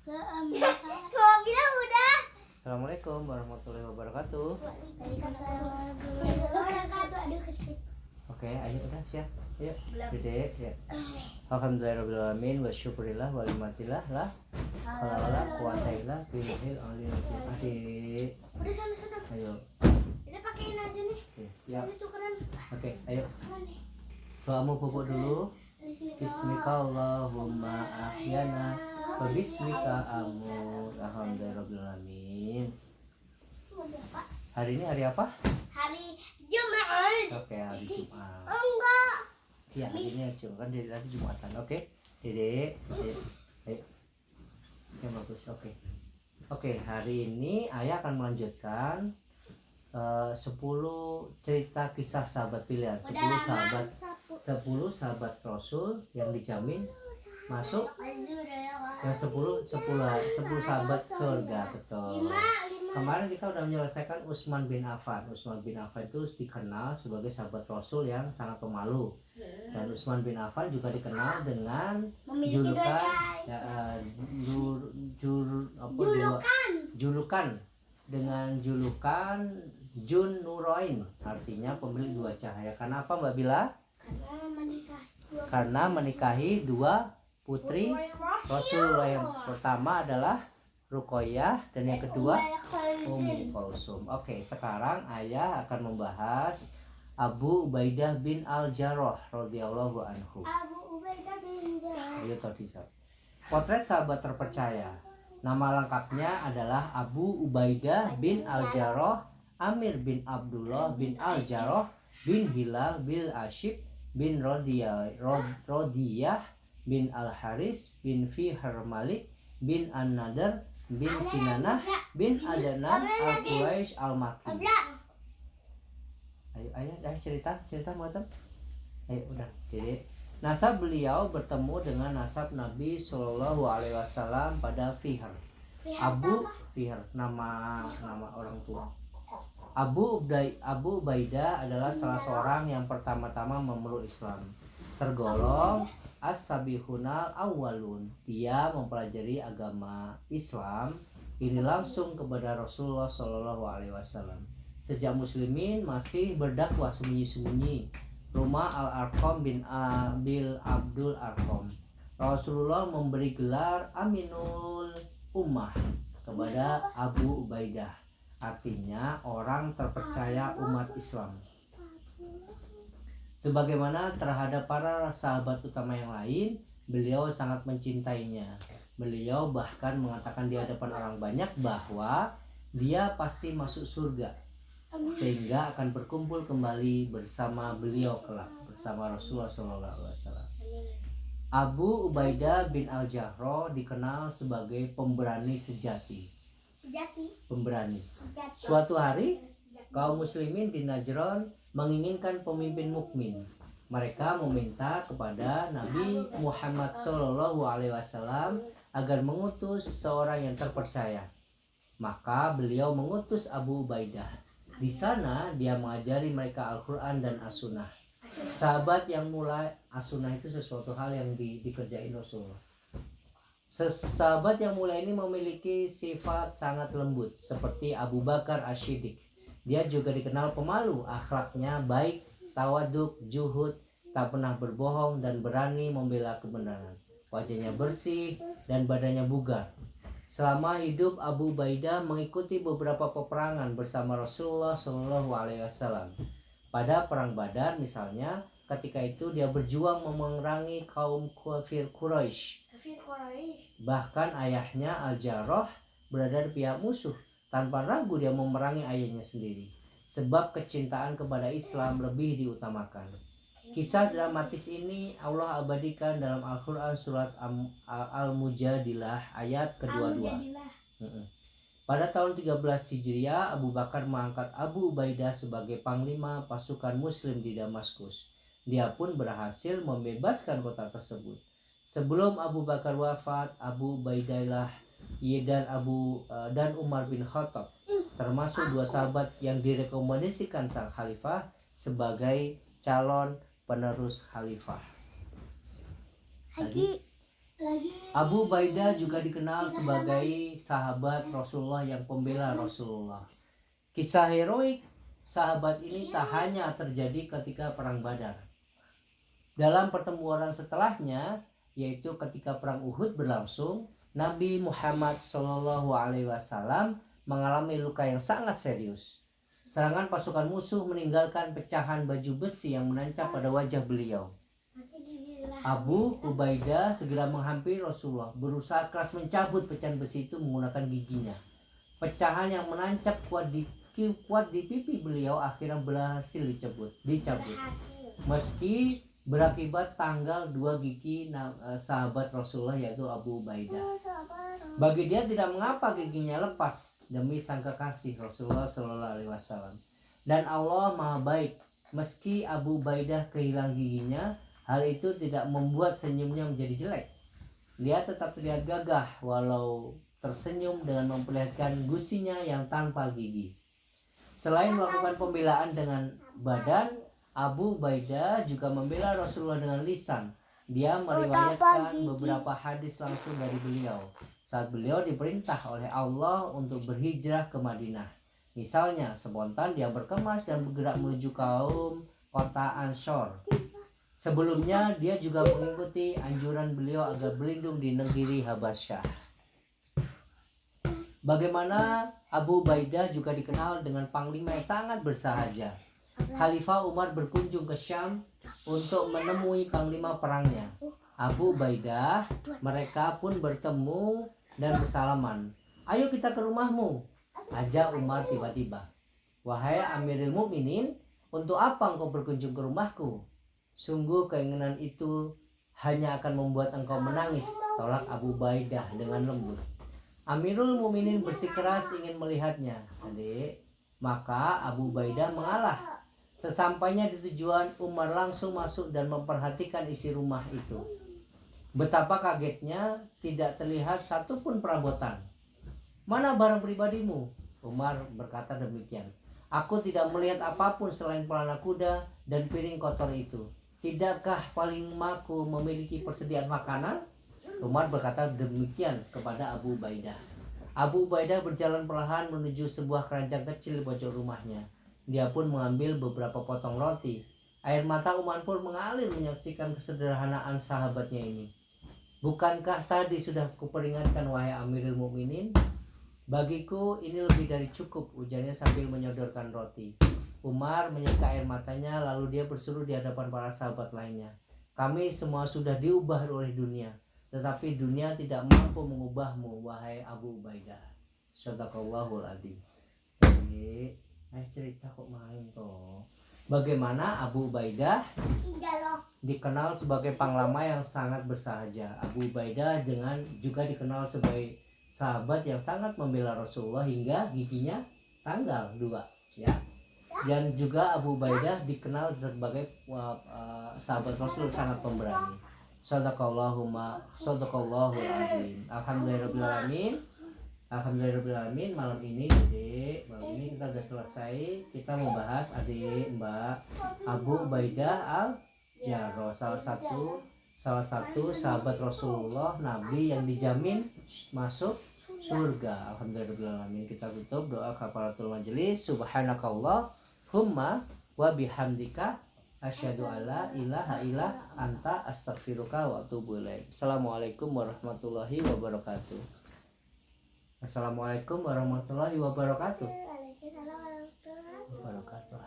Kalau bilang udah. Assalamualaikum warahmatullahi wabarakatuh. Waalaikumsalam warahmatullahi wabarakatuh. Aduh kesepit. Oke, ayo udah siap. Ayo, Dede ya. Alhamdulillahirabbil wa syukurillah wa limatillah la haula wala quwata illa billahil aliyil azim. Udah sana. Ayo. Ini pakein aja nih. Ya. Ini tukeran. Oke, ayo. Doamu pupuk dulu. Bismikallahumma ahyana wa bismika amut. Alhamdulillahirabbil alamin. Hari ini hari apa? Hari Jumat. Oke, hari Jumat. Enggak. Iya, hari ini Jumat kan dari tadi Jumatan. Oke. Dede. Ayo. Oke, bagus. Oke, hari ini Ayah akan melanjutkan 10 cerita kisah sahabat pilihan. 10 sahabat Rasul yang dijamin masuk yang 10 sahabat surga, betul. Kemarin kita udah menyelesaikan Utsman bin Affan. Utsman bin Affan itu dikenal sebagai sahabat Rasul yang sangat pemalu. Dan Utsman bin Affan juga dikenal dengan julukan Jun Nurain, artinya pemilik dua cahaya. Karena apa, Mbak Bila? Karena menikahi dua putri Rasulullah. Yang pertama adalah Ruqayyah dan yang kedua Ummi Kulsum. Oke, sekarang Ayah akan membahas Abu Ubaidah bin Al-Jarrah radhiyallahu anhu. Abu Ubaidah bin Jarrah. Ayo tadi. Potret sahabat terpercaya. Nama lengkapnya adalah Abu Ubaidah bin Al-Jarrah Amir bin Abdullah bin Al-Jarrah bin Hilal bin Ashib bin Rodiyah bin Al-Haris bin Fihr Malik bin An-Nadar bin Kinanah bin Adnan Al-Quraisy Al-Makki. Ayo cerita muatan. Ayo udah. Jadi nasab beliau bertemu dengan nasab Nabi Shallallahu Alaihi Wasallam pada Fihr. Abu Fihr nama orang tua. Abu Ubaidah adalah salah seorang yang pertama-tama memeluk Islam. Tergolong as-sabihunal awwalun. Dia mempelajari agama Islam ini langsung kepada Rasulullah Shallallahu Alaihi Wasallam. Sejak muslimin masih berdakwah sembunyi-sembunyi rumah Al-Arqam bin Abil Abdul Arqam. Rasulullah memberi gelar Aminul Ummah kepada Abu Ubaidah, artinya orang terpercaya umat Islam. Sebagaimana terhadap para sahabat utama yang lain, beliau sangat mencintainya. Beliau bahkan mengatakan di hadapan orang banyak bahwa dia pasti masuk surga, sehingga akan berkumpul kembali bersama beliau kelak bersama Rasulullah SAW. Abu Ubaidah bin Al-Jarrah dikenal sebagai pemberani sejati. Pemberani. Suatu hari kaum muslimin di Najran menginginkan pemimpin mukmin. Mereka meminta kepada Nabi Muhammad SAW agar mengutus seorang yang terpercaya. Maka beliau mengutus Abu Ubaidah. Di sana dia mengajari mereka Al-Quran dan As-Sunnah. Sahabat yang mulai As-Sunnah itu sesuatu hal yang dikerjain Rasulullah. Sahabat yang mulai ini memiliki sifat sangat lembut seperti Abu Bakar Asy-Siddiq. Dia juga dikenal pemalu, akhlaknya baik, tawaduk, juhud, tak pernah berbohong dan berani membela kebenaran. Wajahnya bersih dan badannya bugar. Selama hidup Abu Ubaidah mengikuti beberapa peperangan bersama Rasulullah SAW. Pada perang Badar misalnya, ketika itu dia berjuang memerangi kaum kafir Quraisy. Bahkan ayahnya Al-Jarrah berada di pihak musuh. Tanpa ragu dia memerangi ayahnya sendiri. Sebab kecintaan kepada Islam lebih diutamakan. Kisah dramatis ini Allah abadikan dalam Al-Quran surat Al-Mujadilah ayat ke-22. Pada tahun 13 Hijriah, Abu Bakar mengangkat Abu Ubaidah sebagai panglima pasukan muslim di Damaskus. Dia pun berhasil membebaskan kota tersebut. Sebelum Abu Bakar wafat, Abu Ubaidah dan Umar bin Khattab termasuk dua sahabat yang direkomendasikan sang khalifah sebagai calon penerus khalifah. Abu Ubaidah juga dikenal sebagai sahabat Rasulullah yang pembela Rasulullah. Kisah heroik sahabat ini tak hanya terjadi ketika perang Badar. Dalam pertempuran setelahnya, yaitu ketika perang Uhud berlangsung, Nabi Muhammad SAW mengalami luka yang sangat serius. Serangan pasukan musuh meninggalkan pecahan baju besi yang menancap pada wajah beliau. Abu Ubaidah segera menghampiri Rasulullah, berusaha keras mencabut pecahan besi itu menggunakan giginya. Pecahan yang menancap kuat di pipi beliau akhirnya berhasil dicabut. Meski berakibat tanggal 2 gigi sahabat Rasulullah yaitu Abu Ubaidah. Bagi dia tidak mengapa giginya lepas demi sang kekasih Rasulullah SAW. Dan Allah Maha Baik, meski Abu Ubaidah kehilangan giginya, hal itu tidak membuat senyumnya menjadi jelek. Dia tetap terlihat gagah walau tersenyum dengan memperlihatkan gusinya yang tanpa gigi. Selain melakukan pembelaan dengan badan, Abu Ubaidah juga membela Rasulullah dengan lisan. Dia meriwayatkan beberapa hadis langsung dari beliau saat beliau diperintah oleh Allah untuk berhijrah ke Madinah. Misalnya, spontan dia berkemas dan bergerak menuju kota Anshor. Sebelumnya, dia juga mengikuti anjuran beliau agar berlindung di negeri Habasyah. Bagaimana Abu Ubaidah juga dikenal dengan panglima yang sangat bersahaja. Khalifah Umar berkunjung ke Syam untuk menemui panglima perangnya, Abu Ubaidah. Mereka pun bertemu dan bersalaman. "Ayo kita ke rumahmu," ajak Umar tiba-tiba. "Wahai Amirul Mukminin, untuk apa engkau berkunjung ke rumahku? Sungguh keinginan itu hanya akan membuat engkau menangis," tolak Abu Ubaidah dengan lembut. Amirul Mukminin bersikeras ingin melihatnya, adik. Maka Abu Ubaidah mengalah. Sesampainya di tujuan, Umar langsung masuk dan memperhatikan isi rumah itu. Betapa kagetnya, tidak terlihat satupun perabotan. "Mana barang pribadimu?" Umar berkata demikian. "Aku tidak melihat apapun selain pelana kuda dan piring kotor itu. Tidakkah panglimaku memiliki persediaan makanan?" Umar berkata demikian kepada Abu Ubaidah. Abu Ubaidah berjalan perlahan menuju sebuah keranjang kecil di pojok rumahnya. Dia pun mengambil beberapa potong roti. Air mata Umar pun mengalir menyaksikan kesederhanaan sahabatnya ini. "Bukankah tadi sudah kuperingatkan, wahai Amirul Mukminin? Bagiku ini lebih dari cukup," ujarnya sambil menyodorkan roti. Umar menyeka air matanya, lalu dia berseru di hadapan para sahabat lainnya, "Kami semua sudah diubah oleh dunia, tetapi dunia tidak mampu mengubahmu, wahai Abu Ubaidah." Shadaqallahul adzim. Cerita kok main toh. Bagaimana Abu Ubaidah dikenal sebagai panglima yang sangat bersahaja. Abu Ubaidah juga dikenal sebagai sahabat yang sangat membela Rasulullah hingga giginya tanggal 2, ya. Dan juga Abu Ubaidah dikenal sebagai sahabat Rasul sangat pemberani. Shadaqallahul adzim. Alhamdulillahirrahmanirrahim. Malam ini kita udah selesai. Kita membahas Mbak Abu Ubaidah al-Jarrah, salah satu sahabat Rasulullah, Nabi yang dijamin masuk surga. Alhamdulillahirrahmanirrahim. Kita tutup doa kafaratul majelis. Subhanakallahumma wa bihamdika asyhadu alla ilaha illa anta astaghfiruka wa atubu ilaik. Assalamualaikum warahmatullahi wabarakatuh. Assalamualaikum warahmatullahi wabarakatuh. Alhamdulillah.